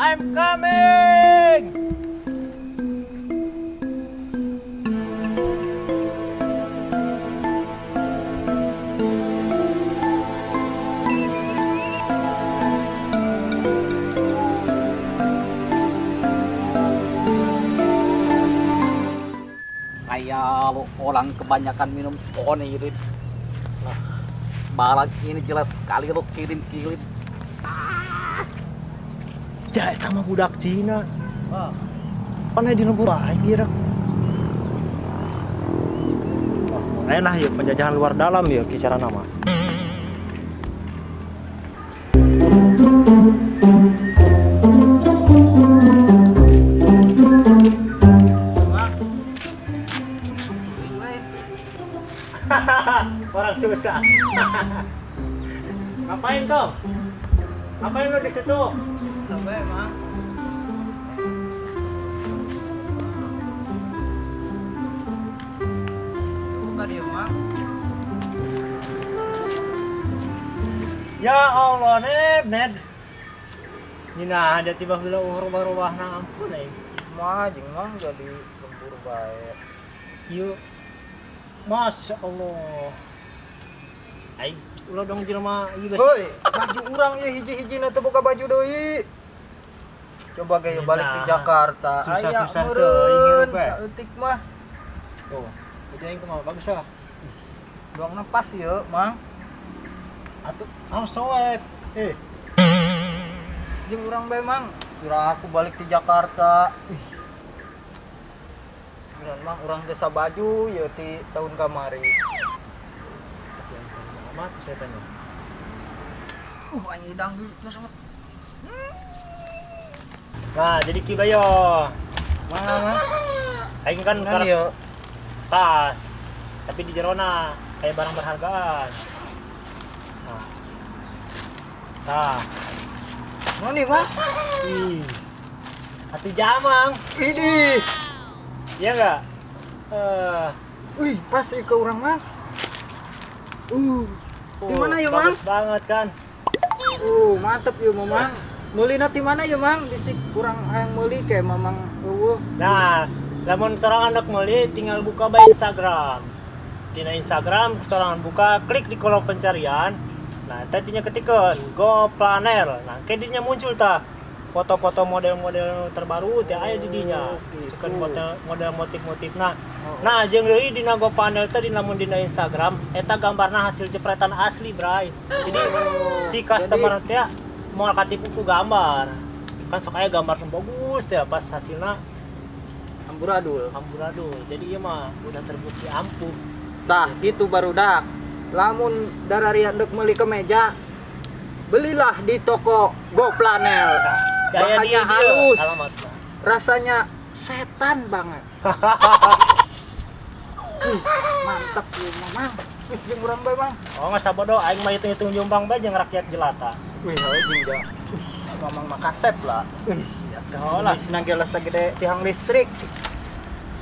I'm coming. Kayak orang kebanyakan minum tonirin. Nah, barang ini jelas sekali lo kirim-kirim. Jaya sama budak Cina. Wah, Panai di lembur baik kira. Enak ya penjajahan luar dalam ya kisaran nama. Orang susah. Ngapain kau? Ngapain lo di situ? Sampai emang. Buka dia emang. Ya Allah, Ned. Nina ada tiba bila urubah-rubah na ampun Mah jeung mang jadi lembur bae. Yuk. Masya Allah. Aing ulah dong jelema ieu geus. Hoi, baju urang ieu hiji-hiji na teu boga baju deui. Coba gaya balik ke Jakarta. Susah-susah teu meureun hirup we. saeutik mah. Tuh. Itu aing kumaha bagus ah. Doangna pas ieu, Mang. Atuh, soet. Jeung urang bae, Mang. Kira aku balik ke Jakarta. Beneran Mang, urang desa baju ya ti tahun kamari. Tapi yang amat saya tanya. Anjing dangdut terus amat. Nah, jadi kibayo. Mana? Aing kan Kan ya. tas. Tapi di jerona kayak barang berhargaan. Nah. Mana nih, Mang? Ih. Hati jamang. Ini. Iya enggak? Wih, pas ke urang mah. Di mana ya, Mang? Bagus banget kan? Mantep ya, Mamang. Meulina di mana ya, Mang? Disik kurang hayang meuli kayak Mamang eueuh. Nah, lamun seorang anak meuli tinggal buka bae Instagram. Tina Instagram seorang buka, klik di kolom pencarian. Nah, tadinya ketikeun Go Planner. Nah, kayak dinya muncul tah foto-foto model-model terbaru teh aya di dinya. Sukeun model motif-motif. Nah, jeung deui dina Go Planner teh lamun dina Instagram eta gambarna hasil jepretan asli, Bray. Jadi si customer teh mau katipu ku gambar. Kan sok aya gambar yang bagus teh pas hasilna Amburadul. amburadul. Jadi ieu mah udah terbukti ampuh. Tah, gitu barudak. Lamun dararia dek meuli ke meja, belilah di toko Go Planner. Jaya Bahannya dia halus, alamatnya. rasanya setan banget. Mantap ya, Mamang. Wis jeung urang bae, Mang. Oh, nggak sabodo aing mah hitung-hitung jombang bae jeung rakyat jelata. Wih, heuh jeung da. Mamang mah kasep lah. Ya lah. Bisna ge lasa gede tiang listrik.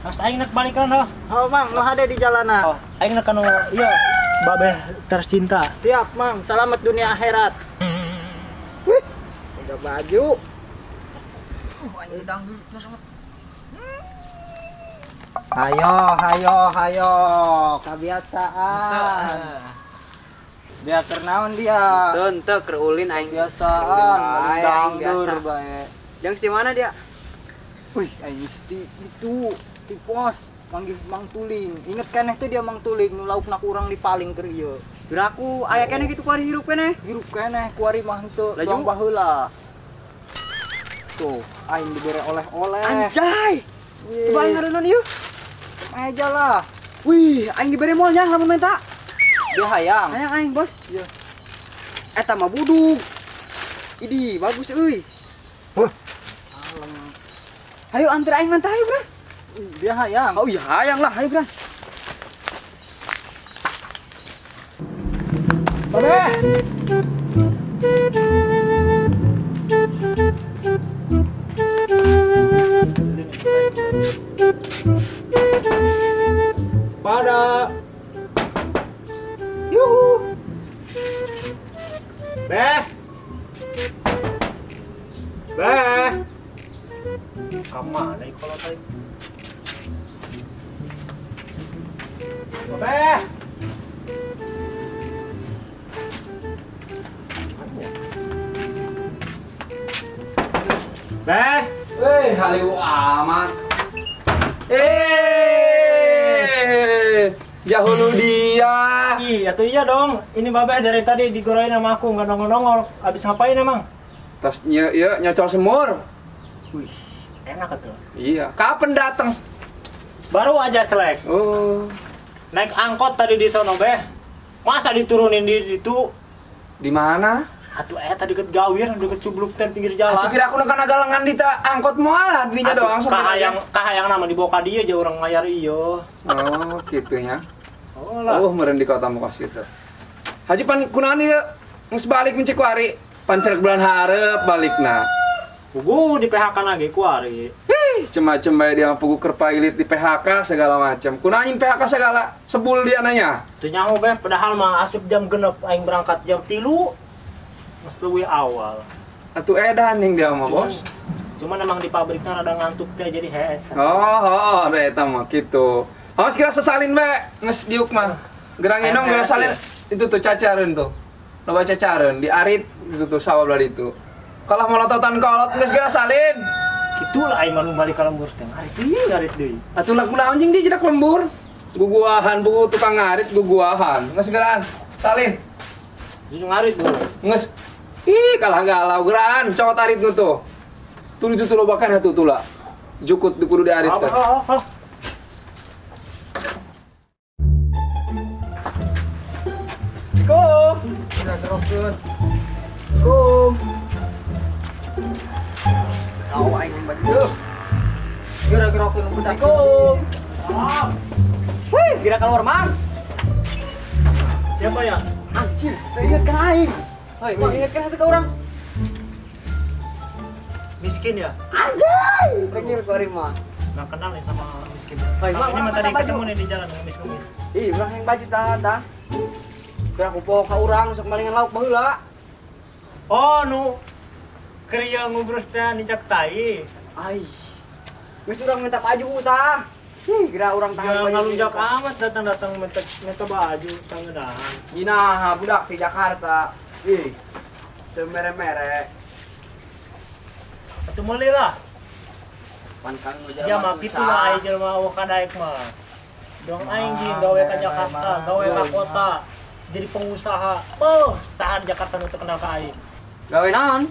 Mas aing nak balikan oh. Oh, Mang, nu hade di jalana. Oh, aing nak anu ieu babeh tercinta. Siap, Mang. Selamat dunia akhirat. Wih, udah baju. Anjing dangdut terus amat. Hayo, kebiasaan. Dia kernaon dia? Teu keulin aing Kebiasaan, Aing dangdur biasa. bae. Jeung di mana dia? Wih, aing mesti itu di pos manggil Mang Tuling. Inget keneh tuh dia Mang Tuling nu laukna kurang dipaling keur ieu. Biraku aya keneh kitu kuari hirup keneh. Hirup keneh kuari mah henteu Laju? doang baheula. Tuh, aing dibere oleh-oleh. Anjay. Wih, Coba aing ngareun ieu. meja lah. Wih, aing dibere moal nya lamun minta. Dia hayang. Hayang aing, Bos. Iya. Eta mah budug. Idi, bagus euy. Alem. Hayu antar aing mantah hayu, Bro. Dia hayang. Oh iya, hayang lah, hayu, Bro. Babeh. Pada. Yuhu. Beh. Beh. Kemana kalau tadi? Beh. Beh. Hei, haliu amat. Jahulu dia. Iya tuh iya dong. Ini Babeh dari tadi digoroin sama aku nggak nongol-nongol. Abis ngapain emang? Tasnya ya nyocol semur. Wih, enak tuh. Iya, kapan datang? Baru aja celek. Oh, Naik angkot tadi di sono Beh. Masa diturunin di itu? di mana? Atuh tadi deket gawir, deket cubluk ten pinggir Aku jalan. kira aku nggak galangan di angkot mualah dinya doang Kahayang nama dibawa ka dieu aja orang mayar iyo. Oh, gitunya. Oh lah. Oh, meureun di kota Mokos gitu. Haji pan kunaon ieu? Geus balik mencik kuari. Pancerek bulan hareup balikna. Pugu di PHK lagi kuari. Cem-cem bae dia pugu keur pailit di PHK segala macam. Kunaon anjing PHK segala sebul dia nanya. Teu nyaho Beh, padahal mah asup jam 6 aing berangkat jam 3. Mas leuwih awal. Atuh edan yang dia mah, Bos. Cuman emang di pabriknya rada ngantuk teh jadi hees. Oh, ada eta mah kitu. Awas kira sesalin we, geus diuk mah. Gerang inong geura salin itu tuh cacareun tuh. Loba cacareun di arit itu tuh sawah belah itu. Kalah molototan kolot geus geura salin. Kitu lah aing mah balik ka lembur teh. Ngarit deui. Atuh lagu anjing dia jedak lembur. Guguahan buku tukang ngarit guguahan. Geus geuraan. Salin. Jadi ngarit dulu. Geus. Ih, kalah galau geraan cokot arit nu tuh. Tulu itu loba kan atuh tula. Jukut di kudu di arit teh. Kum. Gerak-gerakkeun. Kum. Tahu aing baju. Gerak-gerakkeun budak. Kum. Wih, gerak keluar, Mang. Siapa ya? Anjir, ingat kan aing. Hoi, Mang ingat kan ke orang. Miskin ya? Anjay. Pergi ke mah. Nggak kenal nih sama miskin. Hoi, Nah, Mang, ini mah Mang, tadi baju. ketemu nih di jalan ngemis-ngemis. Ih, urang yang baju dah. Gerak kupo ka urang sok malingan lauk baheula. Oh, nu kerja ngubrus teh nincak tai. Ai. Geus urang minta baju tah. Gerak urang Ya tangan ngalunjak amat datang-datang minta baju tangedahan. Dina budak di Jakarta. Ih. Teu mere-mere. Atuh meuli lah. Pan kang Ya mah kitu lah aing jelema awak kadaek mah. Dong aing jeung gawe ka Jakarta, gawe ka kota. Jadi pengusaha. Oh, saha di Jakarta nu teu kenal ka aing. Gawe naon?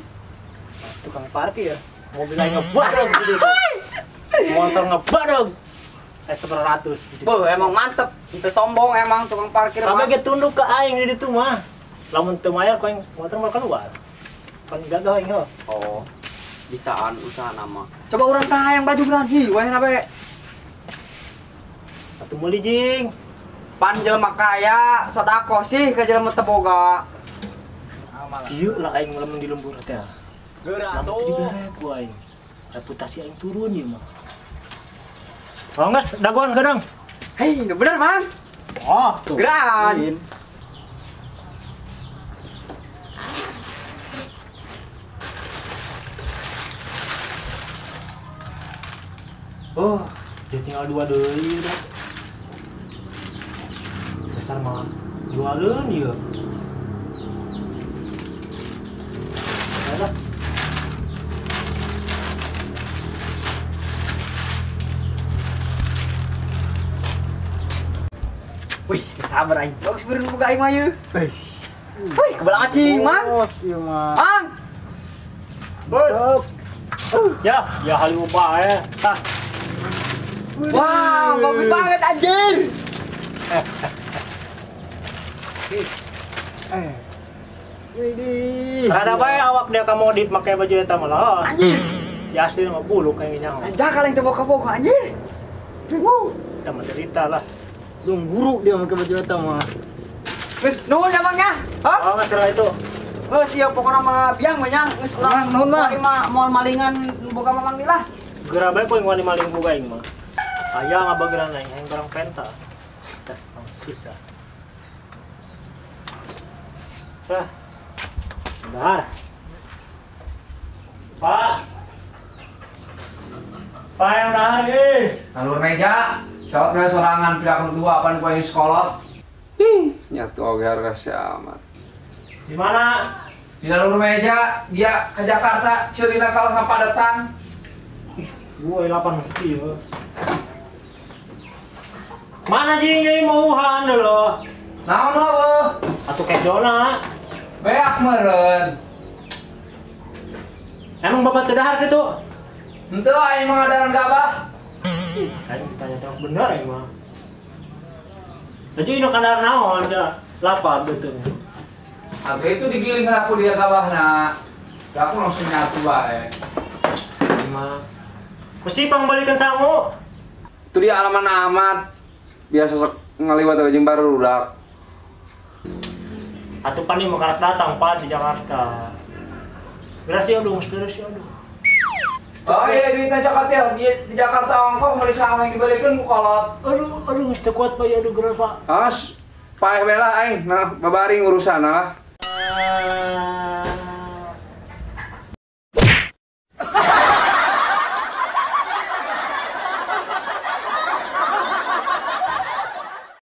Tukang parkir. Mobil aing ngebadog gitu. Motor ngebadog. 100 gitu. Beuh, emang mantep. Teu sombong emang tukang parkir mah. Kabeh ge tunduk ka aing di ditu mah. Lamun teu mayar ku aing motor mah keluar. Pan gagal aing heuh. Oh. Bisaan usaha nama. Coba urang tah yang baju lagi, wayahna bae. Atuh meuli jing. Pan jelema kaya, sodako sih ka jelema teu boga. Ieu lah aing lamun di lembur teh. Geura Lamun di bere ku aing. Reputasi aing turun ieu mah. Oh, nges, dagoan kadang. Hei, nu bener, Mang. Oh, tuh. Geran. Oh, dia tinggal 2 deui udah. Dasar mah jualan ieu. Ayolah. Wih, sabar aing. Bagus beureun boga aing mah ieu. Wih, kebelah acing, Mang. Bos, ieu mah. Mang. Bos. Ya halu bae. Tah. Wah, bagus banget anjir. Widih. Rada bae awak dia ka modif make baju eta mah lah. Anjir. Ya asli mah buluk kayak nyaho. Anjir kaleng teu boga-boga anjir. Wuh. Kita mah derita lah. Dung guru dia make baju eta mah. Geus nuhun ya, Mang ya. Hah? Oh, ngeser itu. Geus ieu pokona mah biang mah nya. Geus urang Nuhun, Mang. mah moal malingan boga mamang lah. Geura bae poe ngani maling boga aing mah. Aya ngabageran aing aing barang penta. Tas susah. Bentar. Pak. Pak yang dahar eh. Nalur meja, siapa punya sorangan pihak kedua apa nih sekolot? Nyatu oke harga amat. Di mana? Di nalur meja, dia ke Jakarta, cerita kalau ngapa datang. Gue 8 mesti ya. Mana jing mau han lo? Naon lo? Atau kayak Jona? Beak meren. Emang bapak terdahar gitu? Ente aing mah ngadaran gabah. Aing ditanya terus bener aing mah. Jadi ini kadar naon ada lapar betul. Aku itu digiling aku dia gabahna. Aku langsung nyatu bae. Mah. Mesti pangbalikan sangu. Itu dia alaman amat. Biasa sok ngaliwat jeung baru udak. Atau pani makarak datang Pak di Jakarta. Berasi aduh, mesti aduh. Oh iya duitnya Jakarta ya, di Jakarta ongkos mau sama yang dibalikin kolot. Aduh, mesti kuat Pak ya aduh gerak Pak. As, paeh bela aing, nah babaring urusan lah.